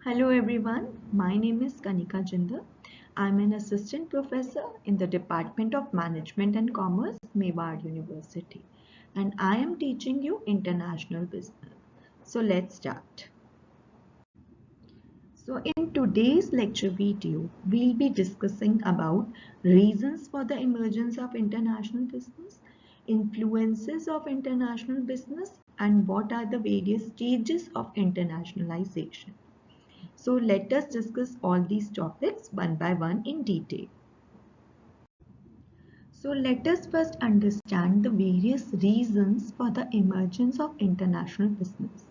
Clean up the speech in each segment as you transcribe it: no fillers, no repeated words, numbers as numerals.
Hello everyone, my name is Kanika Jinder. I'm an assistant professor in the Department of Management and Commerce, Mewar University, and I am teaching you international business. So let's start. So in today's lecture video, we'll be discussing about reasons for the emergence of international business, influences of international business, and what are the various stages of internationalization. So let us discuss all these topics one by one in detail. So let us first understand the various reasons for the emergence of international business.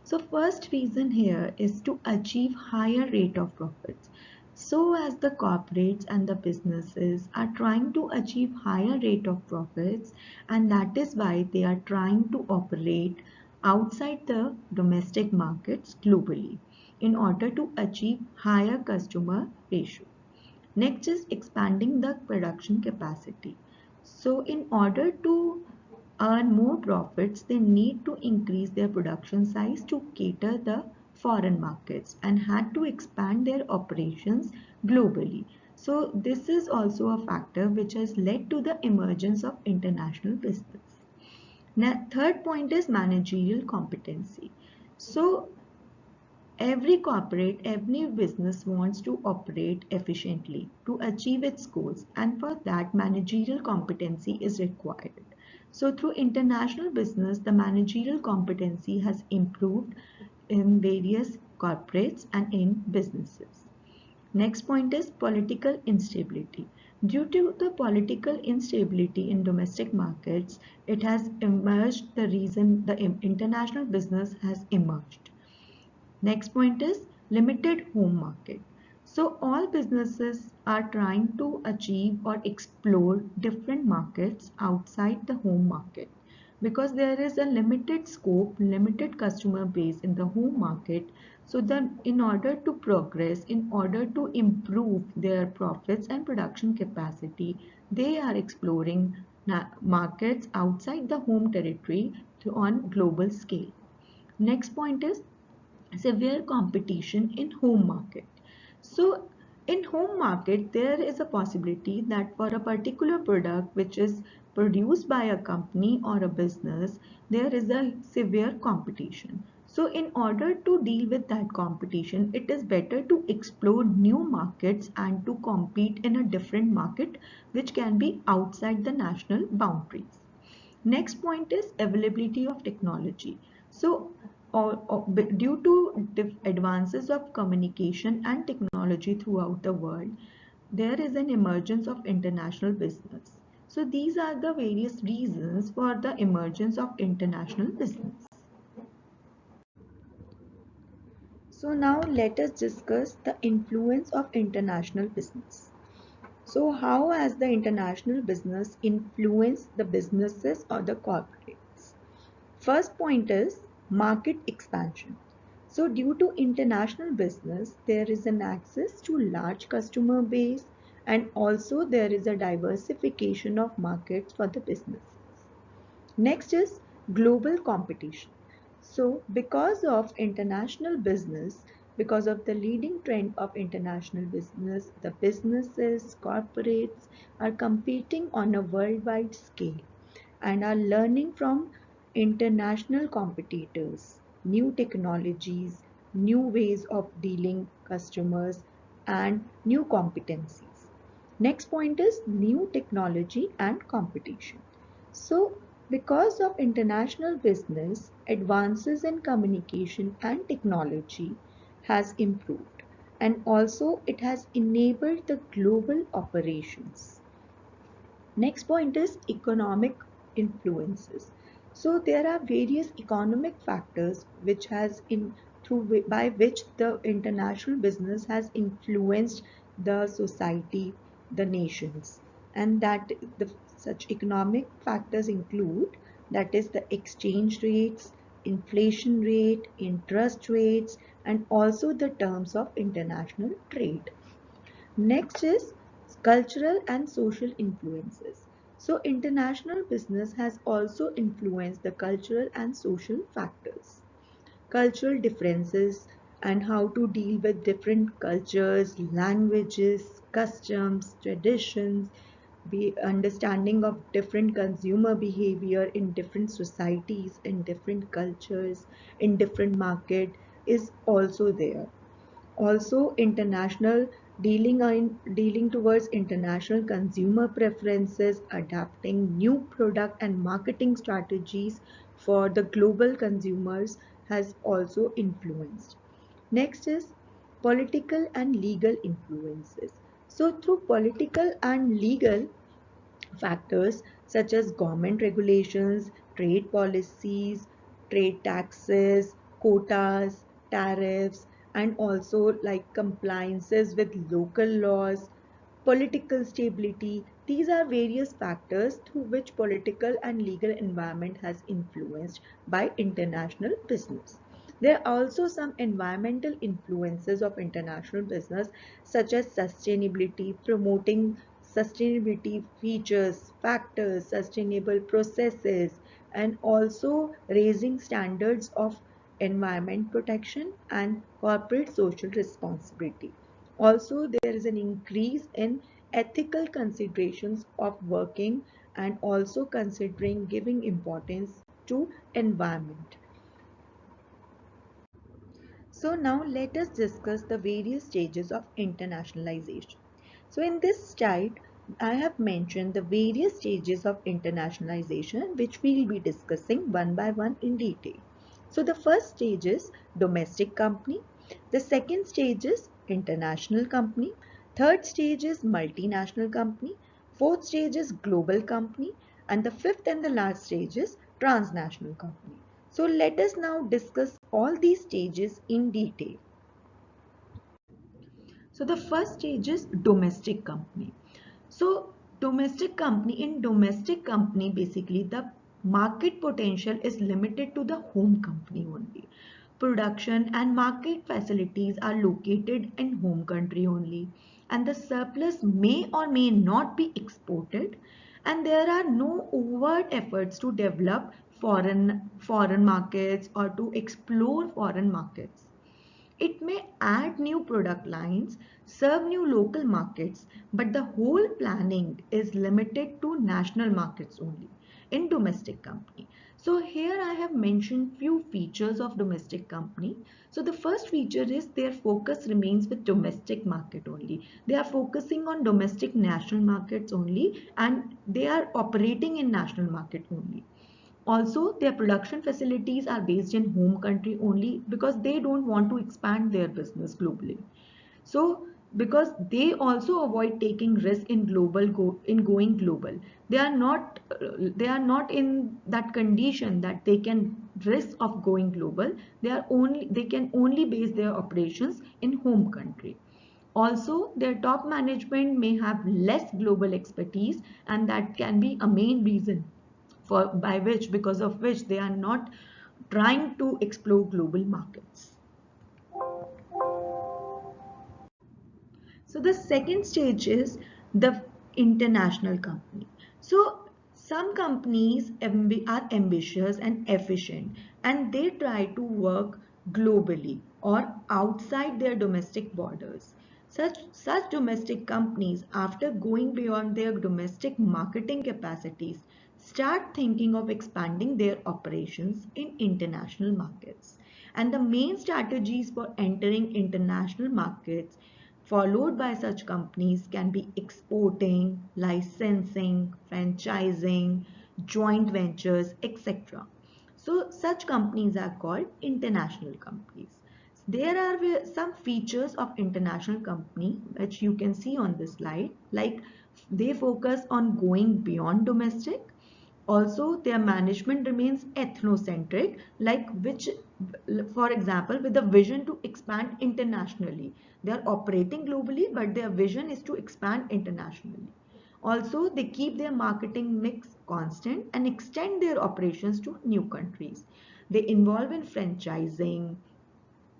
So first reason here is to achieve higher rate of profits. So as the corporates and the businesses are trying to achieve higher rate of profits, and that is why they are trying to operate outside the domestic markets globally in order to achieve higher customer ratio. Next is expanding the production capacity. So in order to earn more profits, they need to increase their production size to cater the foreign markets and had to expand their operations globally. So this is also a factor which has led to the emergence of international business. Now, third point is managerial competency. So every corporate, every business wants to operate efficiently to achieve its goals, and for that, managerial competency is required. So, through international business, the managerial competency has improved in various corporates and in businesses. Next point is political instability. Due to the political instability in domestic markets, it has emerged the reason the international business has emerged. Next point is limited home market. So all businesses are trying to achieve or explore different markets outside the home market because there is a limited scope, limited customer base in the home market. So that in order to progress, in order to improve their profits and production capacity, they are exploring markets outside the home territory on global scale. Next point is severe competition in home market. So in home market, there is a possibility that for a particular product which is produced by a company or a business, there is a severe competition. So in order to deal with that competition, it is better to explore new markets and to compete in a different market which can be outside the national boundaries. Next point is availability of technology. So, due to advances of communication and technology throughout the world, there is an emergence of international business. So, these are the various reasons for the emergence of international business. So, now let us discuss the influence of international business. So, how has the international business influenced the businesses or the corporates? First point is market expansion. So due to international business, there is an access to large customer base and also there is a diversification of markets for the businesses. Next is global competition. So because of international business, because of the leading trend of international business, the businesses, corporates are competing on a worldwide scale and are learning from international competitors, new technologies, new ways of dealing customers and new competencies. Next point is new technology and competition. So because of international business, advances in communication and technology has improved and also it has enabled the global operations. Next point is economic influences. So there are various economic factors which has in through by which the international business has influenced the society, the nations, and that the such economic factors include that is the exchange rates, inflation rate, interest rates, and also the terms of international trade. Next is cultural and social influences. So international business has also influenced the cultural and social factors. Cultural differences and how to deal with different cultures, languages, customs, traditions, be understanding of different consumer behavior in different societies, in different cultures, in different market is also there. Also international dealing towards international consumer preferences, adapting new product and marketing strategies for the global consumers has also influenced. Next is political and legal influences. So through political and legal factors such as government regulations, trade policies, trade taxes, quotas, tariffs, and also like compliances with local laws, political stability. These are various factors through which political and legal environment has influenced by international business. There are also some environmental influences of international business such as sustainability, promoting sustainability features, factors, sustainable processes, and also raising standards of environment protection and corporate social responsibility. Also, there is an increase in ethical considerations of working and also considering giving importance to environment. So now let us discuss the various stages of internationalization. So in this slide, I have mentioned the various stages of internationalization which we will be discussing one by one in detail. So the first stage is domestic company. The second stage is international company. Third stage is multinational company. Fourth stage is global company. And the fifth and the last stage is transnational company. So let us now discuss all these stages in detail. So the first stage is domestic company. So in domestic company, basically the market potential is limited to the home company only. Production and market facilities are located in home country only, and the surplus may or may not be exported, and there are no overt efforts to develop foreign markets or to explore foreign markets. It may add new product lines, serve new local markets, but the whole planning is limited to national markets only in domestic company. So here I have mentioned few features of domestic company. So the first feature is their focus remains with domestic market only. They are focusing on domestic national markets only, and they are operating in national market only. Also, their production facilities are based in home country only because they don't want to expand their business globally. So, because they also avoid taking risk in going global, they are not in that condition that they can risk of going global. They can only base their operations in home country. Also, their top management may have less global expertise, and that can be a main reason because of which they are not trying to explore global markets. So the second stage is the international company. So some companies are ambitious and efficient, and they try to work globally or outside their domestic borders. Such domestic companies, after going beyond their domestic marketing capacities, start thinking of expanding their operations in international markets. And the main strategies for entering international markets followed by such companies can be exporting, licensing, franchising, joint ventures, etc. So such companies are called international companies. There are some features of international company which you can see on this slide, like they focus on going beyond domestic. Also, their management remains ethnocentric, like which, for example, with a vision to expand internationally. They are operating globally, but their vision is to expand internationally. Also, they keep their marketing mix constant and extend their operations to new countries. They involve in franchising,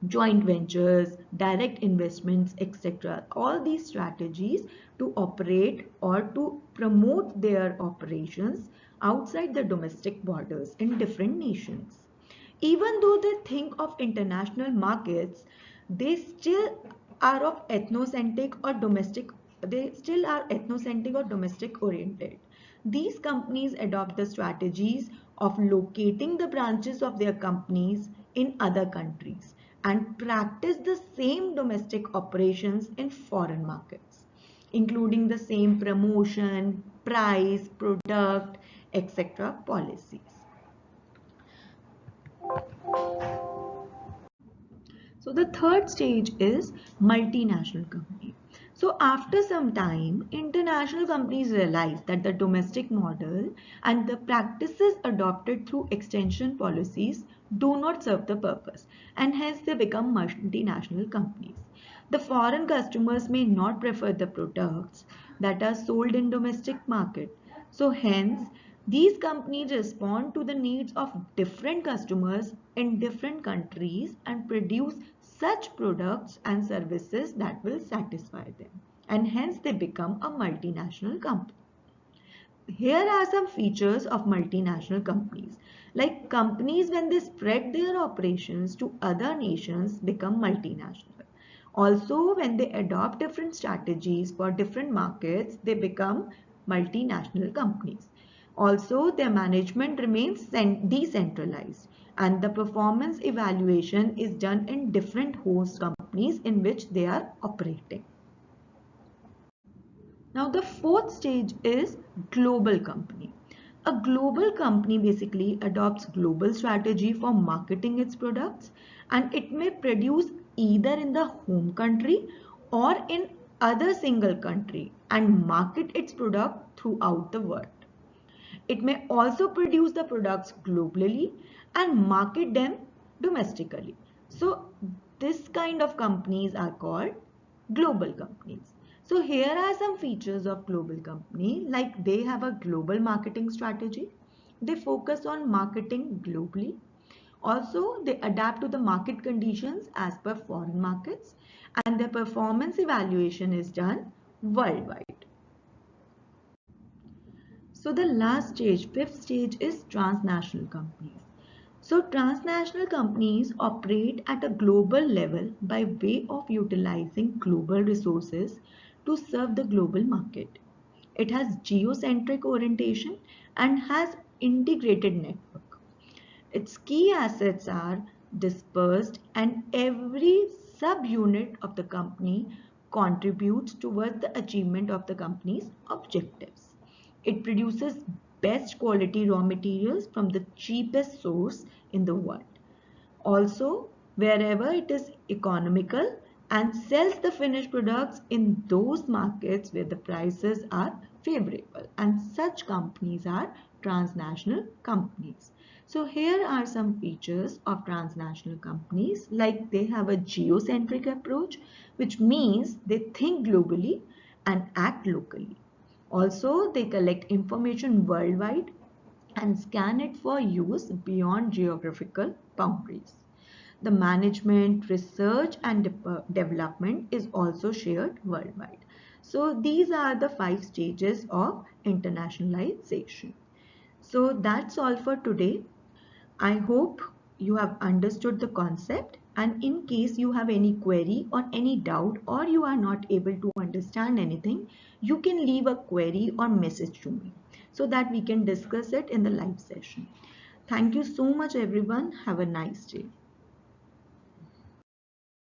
joint ventures, direct investments, etc. All these strategies to operate or to promote their operations outside the domestic borders in different nations. Even though they think of international markets, they still are of ethnocentric or domestic they still are ethnocentric or domestic oriented. These companies adopt the strategies of locating the branches of their companies in other countries and practice the same domestic operations in foreign markets, including the same promotion, price, product, etc. policies. So the third stage is multinational company. So after some time, international companies realize that the domestic model and the practices adopted through extension policies do not serve the purpose, and hence they become multinational companies. The foreign customers may not prefer the products that are sold in domestic market. So hence these companies respond to the needs of different customers in different countries and produce such products and services that will satisfy them, and hence they become a multinational company. Here are some features of multinational companies. Like companies, when they spread their operations to other nations, become multinational. Also, when they adopt different strategies for different markets, they become multinational companies. Also, their management remains decentralized and the performance evaluation is done in different host companies in which they are operating. Now the fourth stage is global company. A global company basically adopts global strategy for marketing its products, and it may produce either in the home country or in other single country and market its product throughout the world. It may also produce the products globally and market them domestically. So this kind of companies are called global companies. So here are some features of global company, like they have a global marketing strategy. They focus on marketing globally. Also, they adapt to the market conditions as per foreign markets, and their performance evaluation is done worldwide. So the last stage, fifth stage, is transnational companies. So transnational companies operate at a global level by way of utilizing global resources to serve the global market. It has geocentric orientation and has integrated network. Its key assets are dispersed and every subunit of the company contributes towards the achievement of the company's objectives. It produces best quality raw materials from the cheapest source in the world. Also, wherever it is economical, and sells the finished products in those markets where the prices are favorable, and such companies are transnational companies. So here are some features of transnational companies, like they have a geocentric approach, which means they think globally and act locally. Also, they collect information worldwide and scan it for use beyond geographical boundaries. The management, research and development is also shared worldwide. So these are the 5 stages of internationalization. So that's all for today. I hope you have understood the concept, and in case you have any query or any doubt or you are not able to understand anything, you can leave a query or message to me so that we can discuss it in the live session. Thank you so much everyone. Have a nice day.